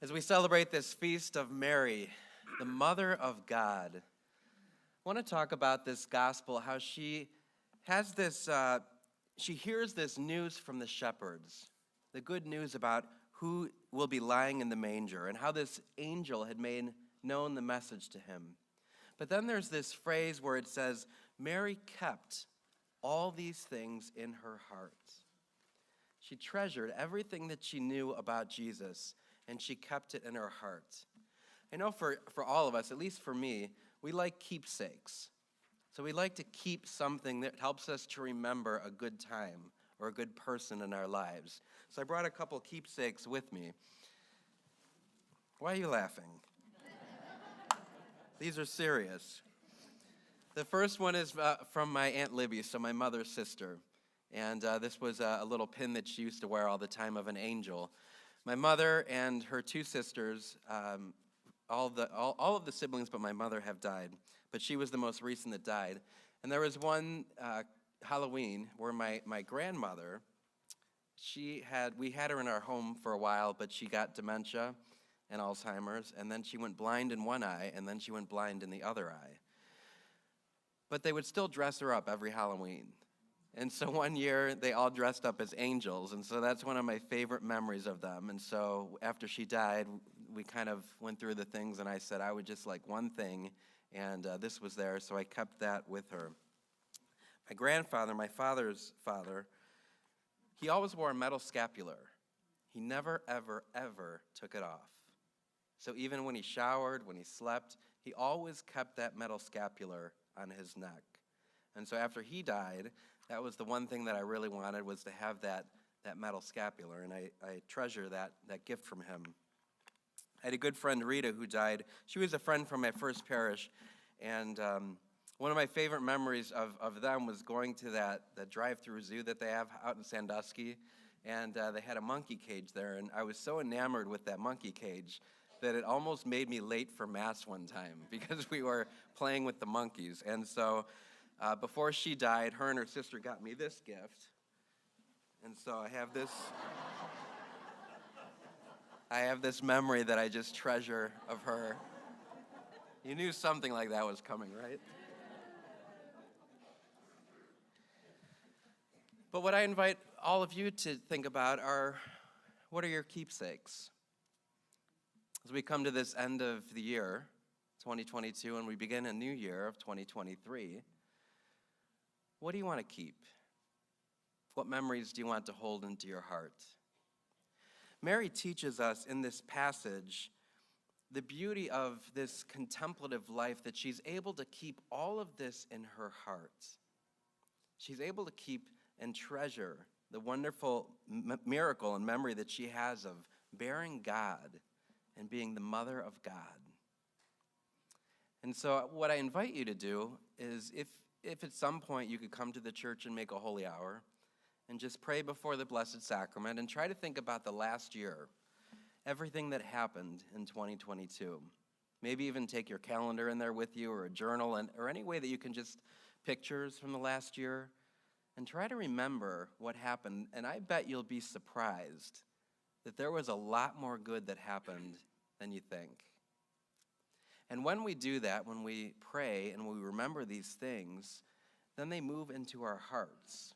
As we celebrate this feast of Mary, the Mother of God, I want to talk about this gospel, how she has this, she hears this news from the shepherds, the good news about who will be lying in the manger and how this angel had made known the message to him. But then there's this phrase where it says, Mary kept all these things in her heart. She treasured everything that she knew about Jesus, and she kept it in her heart. I know for all of us, at least for me, we like keepsakes. So we like to keep something that helps us to remember a good time or a good person in our lives. So I brought a couple keepsakes with me. Why are you laughing? These are serious. The first one is from my Aunt Libby, so my mother's sister. And this was a little pin that she used to wear all the time of an angel. My mother and her two sisters, all of the siblings but my mother have died, but she was the most recent that died. And there was one Halloween where my grandmother, we had her in our home for a while, but she got dementia and Alzheimer's, and then she went blind in one eye, and then she went blind in the other eye. But they would still dress her up every Halloween. And so one year, they all dressed up as angels, and so that's one of my favorite memories of them. And so after she died, we kind of went through the things, and I said I would just like one thing, and this was there, so I kept that with her. My grandfather, my father's father, he always wore a metal scapular. He never, ever, ever took it off. So even when he showered, when he slept, he always kept that metal scapular on his neck. And so after he died, that was the one thing that I really wanted, was to have that metal scapular, and I treasure that gift from him. I had a good friend, Rita, who died. She was a friend from my first parish, and one of my favorite memories of them was going to that drive-through zoo that they have out in Sandusky, and they had a monkey cage there, and I was so enamored with that monkey cage that it almost made me late for Mass one time because we were playing with the monkeys. And so before she died, her and her sister got me this gift. And so I have this memory that I just treasure of her. You knew something like that was coming, right? But what I invite all of you to think about are, what are your keepsakes? As we come to this end of the year, 2022, and we begin a new year of 2023, what do you want to keep? What memories do you want to hold into your heart? Mary teaches us in this passage the beauty of this contemplative life, that she's able to keep all of this in her heart. She's able to keep and treasure the wonderful miracle and memory that she has of bearing God and being the mother of God. And so what I invite you to do is, if at some point you could come to the church and make a holy hour and just pray before the Blessed Sacrament and try to think about the last year, everything that happened in 2022. Maybe even take your calendar in there with you, or a journal, or any way that you can just pictures from the last year, and try to remember what happened. And I bet you'll be surprised that there was a lot more good that happened than you think. And when we do that, when we pray and we remember these things, then they move into our hearts,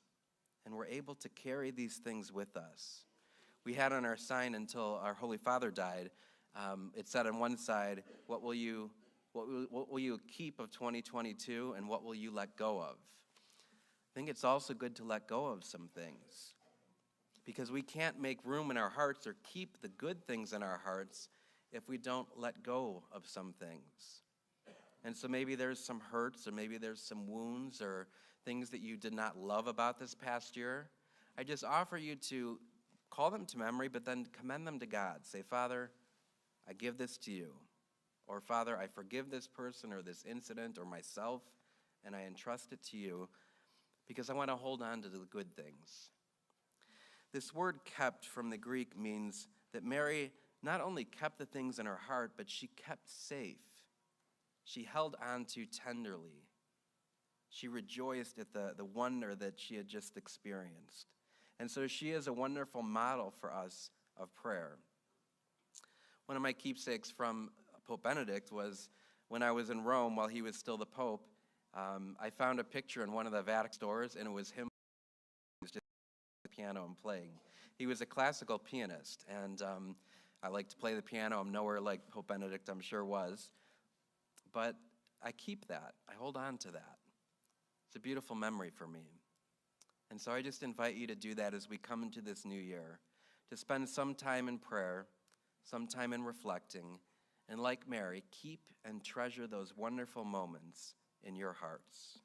and we're able to carry these things with us. We had on our sign until our Holy Father died, it said on one side, what will you keep of 2022, and what will you let go of? I think it's also good to let go of some things, because we can't make room in our hearts or keep the good things in our hearts if we don't let go of some things. And so maybe there's some hurts, or maybe there's some wounds, or things that you did not love about this past year. I just offer you to call them to memory, but then commend them to God. Say, Father, I give this to you. Or, Father, I forgive this person or this incident or myself, and I entrust it to you because I want to hold on to the good things. This word kept from the Greek means that Mary not only kept the things in her heart, but she kept safe. She held on to tenderly. She rejoiced at the wonder that she had just experienced. And so she is a wonderful model for us of prayer. One of my keepsakes from Pope Benedict was when I was in Rome while he was still the Pope. I found a picture in one of the Vatican stores, and it was him just at the piano and playing. He was a classical pianist, and I like to play the piano. I'm nowhere like Pope Benedict, I'm sure was. But I keep that. I hold on to that. It's a beautiful memory for me. And so I just invite you to do that as we come into this new year, to spend some time in prayer, some time in reflecting, and like Mary, keep and treasure those wonderful moments in your hearts.